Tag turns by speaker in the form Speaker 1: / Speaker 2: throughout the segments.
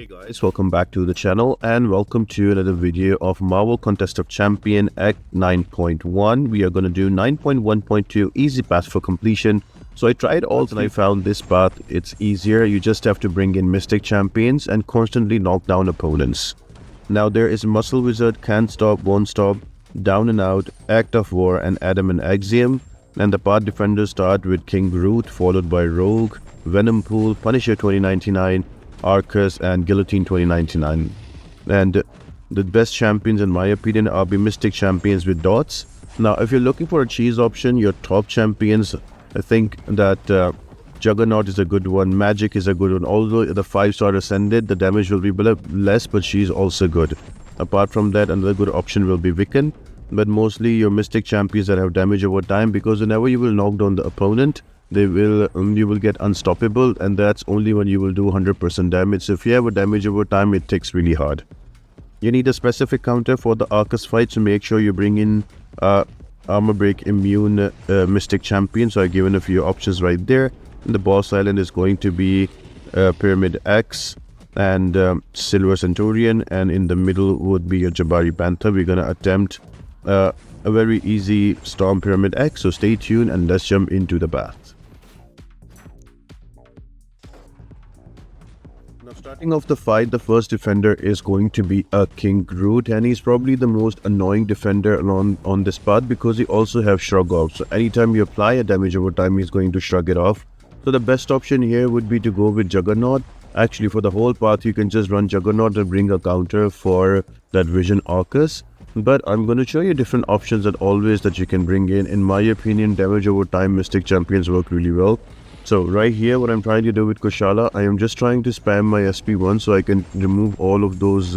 Speaker 1: Hey guys, welcome back to the channel and welcome to another video of Marvel Contest of Champion Act 9.1. We are going to do 9.1.2 easy path for completion. So I tried all and I found this path. It's easier. You just have to bring in Mystic Champions and constantly knock down opponents. Now there is Muscle Wizard, Can't Stop, Won't Stop, Down and Out, Act of War and Adam and Axiom. And the path defenders start with King Groot, followed by Rogue, Venompool, Punisher 2099, Arkus and Guillotine 2099. And the best champions in my opinion are the Mystic Champions with dots. Now if you're looking for a cheese option, your top champions, I think that Juggernaut is a good one, Magic is a good one. Although the 5-star Ascended, the damage will be less, but she's also good. Apart from that, another good option will be Wiccan, but mostly your Mystic champions that have damage over time, because whenever you will knock down the opponent, you will get unstoppable, and that's only when you will do 100% damage. So if you have a damage over time, it takes really hard. You need a specific counter for the Arkus fight, so make sure you bring in armor break immune Mystic champion. So I've given a few options right there. And the boss island is going to be Pyramid X and Silver Centurion, and in the middle would be a Jabari Panther. We're gonna attempt a very easy Storm Pyramid X, so stay tuned and let's jump into the path. Now starting off the fight, the first defender is going to be a King Groot, and he's probably the most annoying defender on this path because he also has Shrug Off. So anytime you apply a damage over time, he's going to shrug it off. So the best option here would be to go with Juggernaut. Actually, for the whole path, you can just run Juggernaut and bring a counter for that Vision Arkus. But I'm going to show you different options that you can bring in. In my opinion, damage over time Mystic Champions work really well. So right here, what I'm trying to do with Kushala, I am just trying to spam my SP1 so I can remove all of those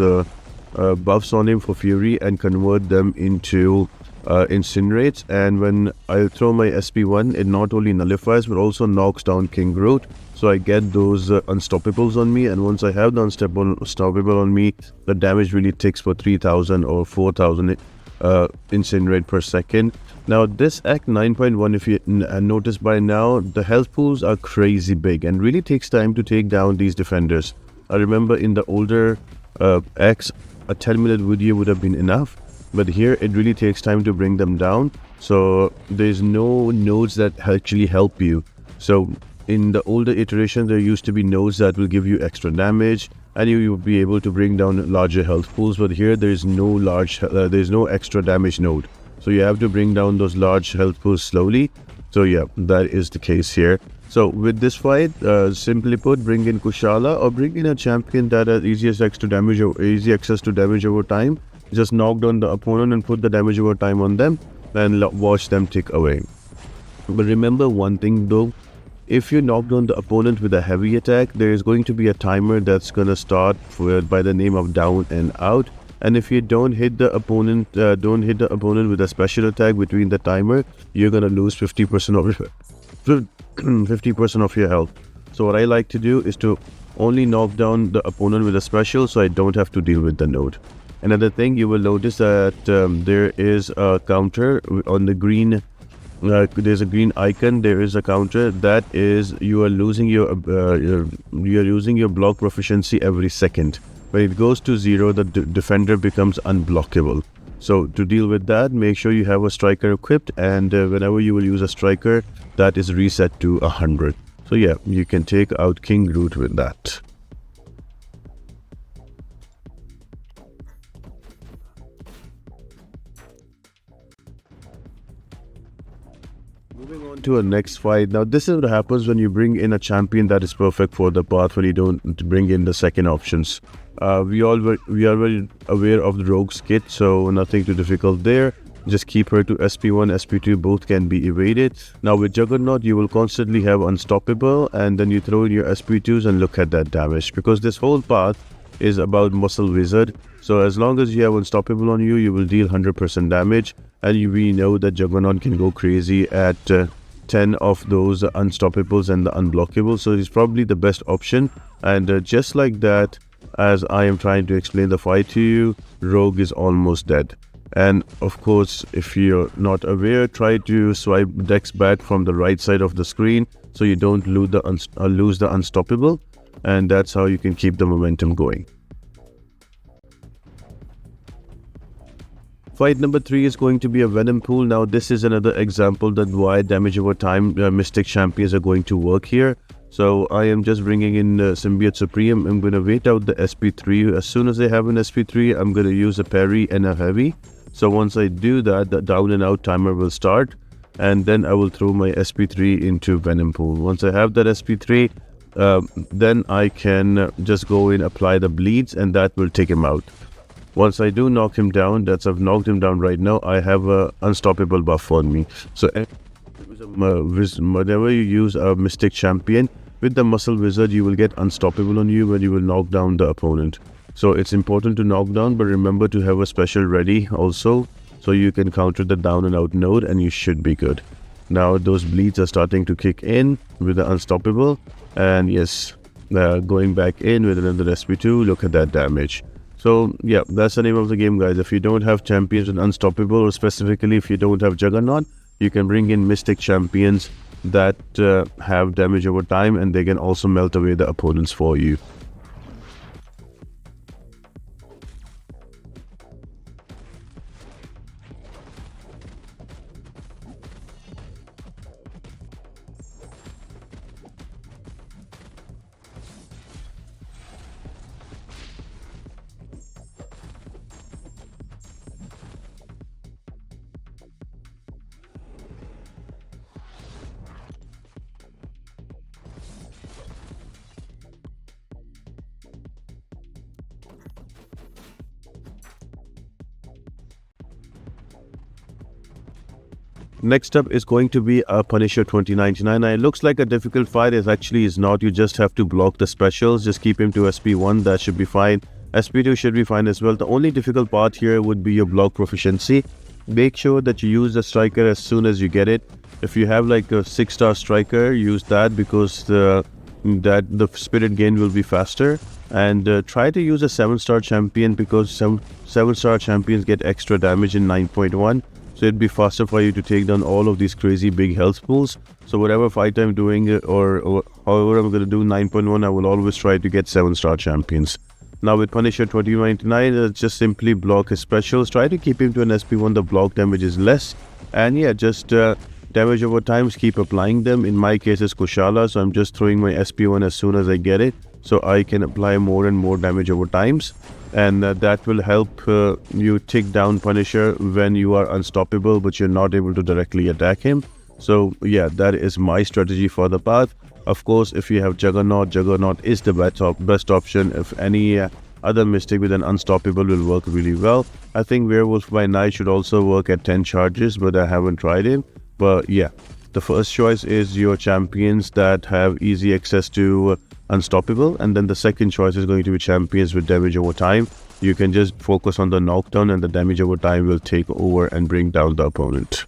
Speaker 1: buffs on him for Fury and convert them into Incinerates. And when I throw my SP1, it not only nullifies but also knocks down King Groot. So I get those unstoppables on me, and once I have the unstoppable on me, the damage really ticks for 3000 or 4000 Incinerate per second. Now this Act 9.1, if you notice by now, the health pools are crazy big and really takes time to take down these defenders. I remember in the older Acts, a 10-minute video would have been enough, but here it really takes time to bring them down. So there's no nodes that actually help you. So in the older iteration, there used to be nodes that will give you extra damage, and you will be able to bring down larger health pools. But here there is there's no extra damage node. So you have to bring down those large health pools slowly. So yeah, that is the case here. So with this fight, simply put, bring in Kushala or bring in a champion that has easy access to damage over time. Just knock down the opponent and put the damage over time on them and watch them tick away. But remember one thing though, if you knock down the opponent with a heavy attack, there is going to be a timer that's going to start by the name of Down and Out. And if you don't hit the opponent with a special attack between the timer, you're going to lose 50% of your health. So what I like to do is to only knock down the opponent with a special, so I don't have to deal with the node. Another thing, you will notice that there is a counter on the green. There's a green icon. There is a counter that is you are losing your block proficiency every second. When it goes to 0, the defender becomes unblockable. So to deal with that, make sure you have a striker equipped, and whenever you will use a striker, that is reset to 100. So yeah, you can take out King Groot with that. Moving on to our next fight. Now this is what happens when you bring in a champion that is perfect for the path when you don't bring in the second options. We are very aware of the Rogue's kit, so nothing too difficult there. Just keep her to SP1, SP2, both can be evaded. Now with Juggernaut, you will constantly have Unstoppable, and then you throw in your SP2s and look at that damage, because this whole path is about Muscle Wizard. So as long as you have Unstoppable on you, you will deal 100% damage, and we know that Juggernaut can go crazy at 10 of those Unstoppables and the Unblockables. So it's probably the best option, and just like that, as I am trying to explain the fight to you, Rogue is almost dead. And of course, if you're not aware, try to swipe Dex back from the right side of the screen so you don't lose the Unstoppable. and that's how you can keep the momentum going. Fight number 3 is going to be a Venompool. Now this is another example that why damage over time Mystic champions are going to work here. So I am just bringing in Symbiote Supreme. I'm going to wait out the SP3. As soon as I have an SP3, I'm going to use a parry and a heavy. So once I do that, the down and out timer will start, and then I will throw my SP3 into Venompool. Once I have that SP3, then I can just go in, apply the bleeds, and that will take him out. Once I do knock him down, I've knocked him down right now, I have a unstoppable buff on me. So whenever you use a Mystic champion, with the Muscle Wizard, you will get unstoppable on you when you will knock down the opponent. So it's important to knock down, but remember to have a special ready also, so you can counter the down and out node and you should be good. Now those bleeds are starting to kick in with the unstoppable, and yes, going back in with another SP2, look at that damage. So yeah, that's the name of the game, guys. If you don't have champions with unstoppable, or specifically if you don't have Juggernaut, you can bring in Mystic champions that have damage over time, and they can also melt away the opponents for you. Next up is going to be a Punisher 2099. Now, it looks like a difficult fight. It actually is not. You just have to block the specials. Just keep him to SP1. That should be fine. SP2 should be fine as well. The only difficult part here would be your block proficiency. Make sure that you use the striker as soon as you get it. If you have like a 6-star striker, use that, because the spirit gain will be faster. And try to use a 7-star champion, because 7-star champions get extra damage in 9.1. So it'd be faster for you to take down all of these crazy big health pools. So whatever fight I'm doing, or however I'm going to do 9.1, I will always try to get 7-star champions. Now with Punisher 2099, just simply block his specials. Try to keep him to an SP1. The block damage is less. And yeah, just damage over time, keep applying them. In my case, it's Kushala, so I'm just throwing my SP1 as soon as I get it, so I can apply more and more damage over times. And that will help you tick down Punisher when you are unstoppable, but you're not able to directly attack him. So yeah, that is my strategy for the path. Of course, if you have Juggernaut, Juggernaut is the best option. If any other Mystic with an unstoppable will work really well. I think Werewolf by Night should also work at 10 charges, but I haven't tried it. But yeah, the first choice is your champions that have easy access to unstoppable, and then the second choice is going to be champions with damage over time. You can just focus on the knockdown, and the damage over time will take over and bring down the opponent.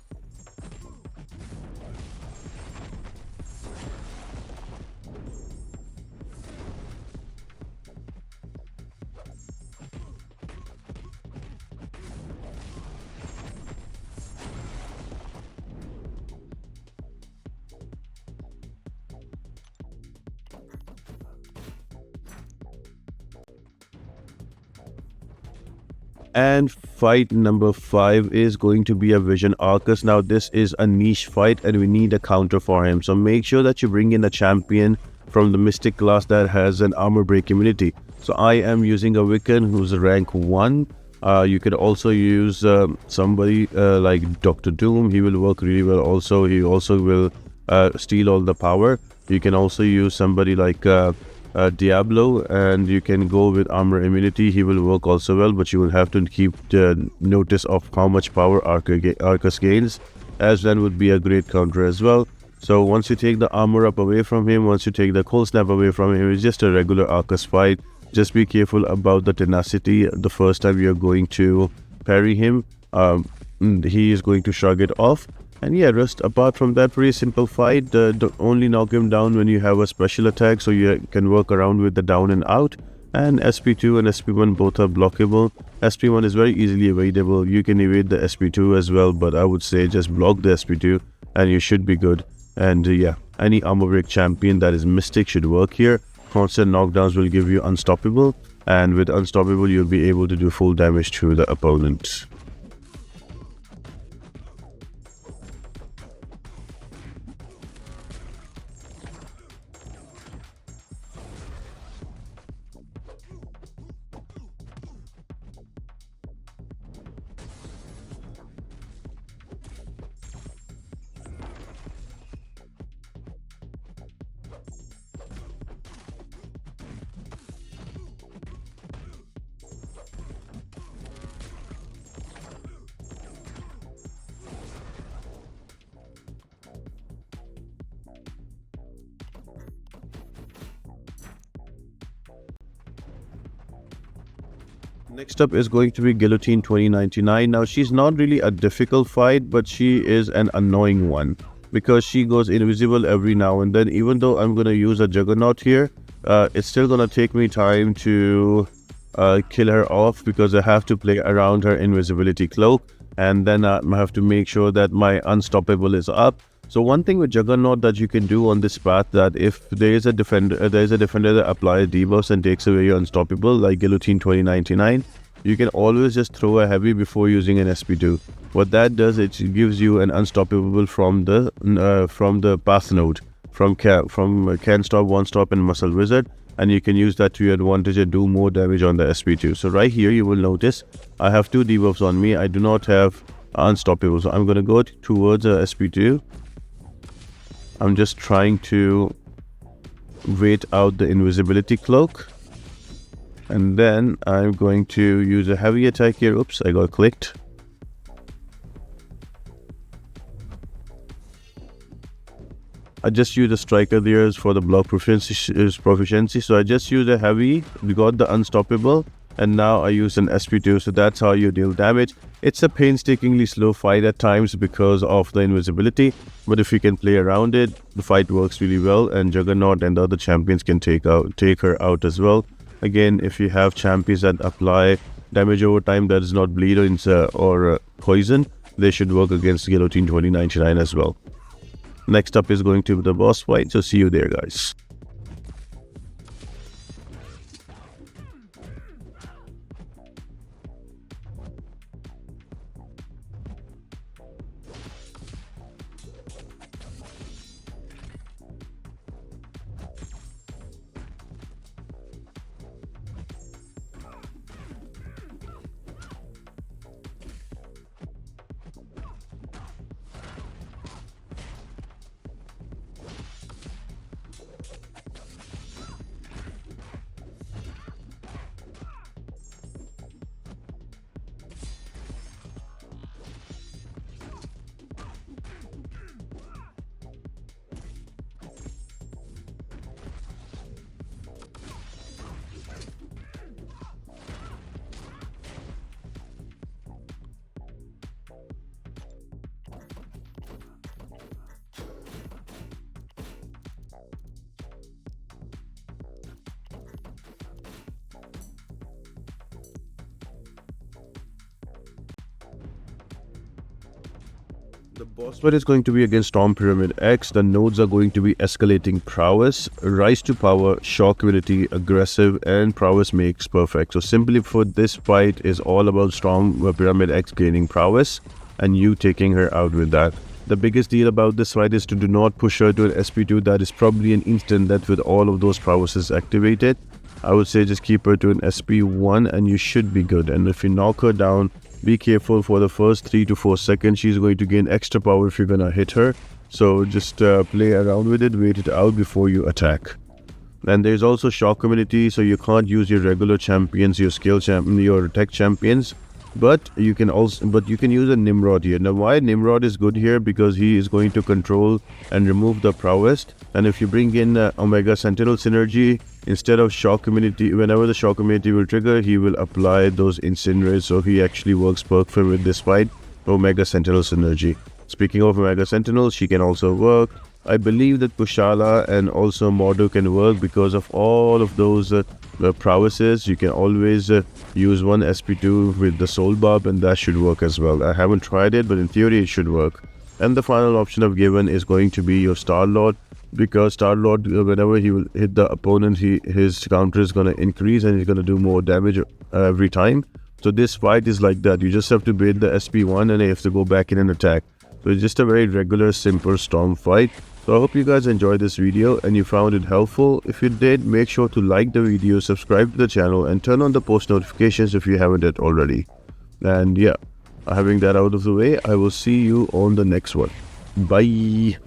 Speaker 1: And fight number 5 is going to be a Vision Arkus. Now this is a niche fight and we need a counter for him. So make sure that you bring in a champion from the Mystic class that has an armor break immunity. So I am using a Wiccan who's a rank 1. You could also use somebody like Dr. Doom. He will work really well also. He also will steal all the power. You can also use somebody like Diablo, and you can go with armor immunity. He will work also well, but you will have to keep notice of how much power Arkus gains, as that would be a great counter as well. So once you take the armor up away from him, once you take the cold snap away from him, it's just a regular Arkus fight. Just be careful about the tenacity. The first time you're going to parry him, he is going to shrug it off. And yeah, rest apart from that, pretty simple fight. Only knock him down when you have a special attack, so you can work around with the down and out. And SP2 and SP1 both are blockable. SP1 is very easily evadable. You can evade the SP2 as well, but I would say just block the SP2 and you should be good. And yeah, any armor break champion that is Mystic should work here. constant knockdowns will give you unstoppable, and with unstoppable you'll be able to do full damage to the opponent. Next up is going to be Guillotine 2099. Now she's not really a difficult fight, but she is an annoying one because she goes invisible every now and then. Even though I'm going to use a Juggernaut here, it's still going to take me time to kill her off because I have to play around her invisibility cloak, and then I have to make sure that my unstoppable is up. So one thing with Juggernaut that you can do on this path, that if there is a defender that applies debuffs and takes away your unstoppable, like Guillotine 2099, you can always just throw a heavy before using an SP2. What that does, it gives you an unstoppable from the path node, from Can Stop, One Stop, and Muscle Wizard, and you can use that to your advantage and do more damage on the SP2. So right here you will notice I have 2 debuffs on me. I do not have unstoppable, so I'm going to go towards a SP2. I'm just trying to wait out the invisibility cloak, and then I'm going to use a heavy attack here. Oops, I got clicked. I just used a striker there for the block proficiency. So I just used a heavy, we got the unstoppable, and now I use an SP2. So that's how you deal damage. It's a painstakingly slow fight at times because of the invisibility, but if you can play around it, the fight works really well, and Juggernaut and the other champions can take her out as well. Again, if you have champions that apply damage over time that does not bleed or poison, they should work against Guillotine 2099 as well. Next up is going to be the boss fight, so see you there, guys. The boss fight is going to be against Storm Pyramid X. The nodes are going to be escalating prowess, rise to power, shock ability, aggressive, and prowess makes perfect. So simply put, this fight is all about Storm Pyramid X gaining prowess and you taking her out with that. The biggest deal about this fight is to do not push her to an SP2. That is probably an instant death with all of those prowesses activated. I would say just keep her to an SP1 and you should be good. And if you knock her down, be careful for the first 3 to 4 seconds. She's going to gain extra power if you're gonna hit her. So just play around with it, wait it out before you attack. And there's also shock immunity, so you can't use your regular champions, your skill champion, your tech champions. But you can use a Nimrod here. Now why Nimrod is good here? Because he is going to control and remove the prowess. And if you bring in Omega Sentinel synergy, instead of shock immunity, whenever the shock immunity will trigger, he will apply those incinerators. So he actually works perfect with this fight, Omega Sentinel synergy. Speaking of Omega Sentinel, she can also work. I believe that Kushala and also Mordo can work because of all of those prowesses. You can always use one SP2 with the Soul Barb, and that should work as well. I haven't tried it, but in theory it should work. And the final option I've given is going to be your Star-Lord. because Star-Lord, whenever he will hit the opponent, his counter is going to increase and he's going to do more damage every time. So this fight is like that. You just have to bait the SP1 and you have to go back in and attack. So it's just a very regular, simple storm fight. So I hope you guys enjoyed this video and you found it helpful. If you did, make sure to like the video, subscribe to the channel, and turn on the post notifications if you haven't yet already. And yeah, having that out of the way, I will see you on the next one. Bye.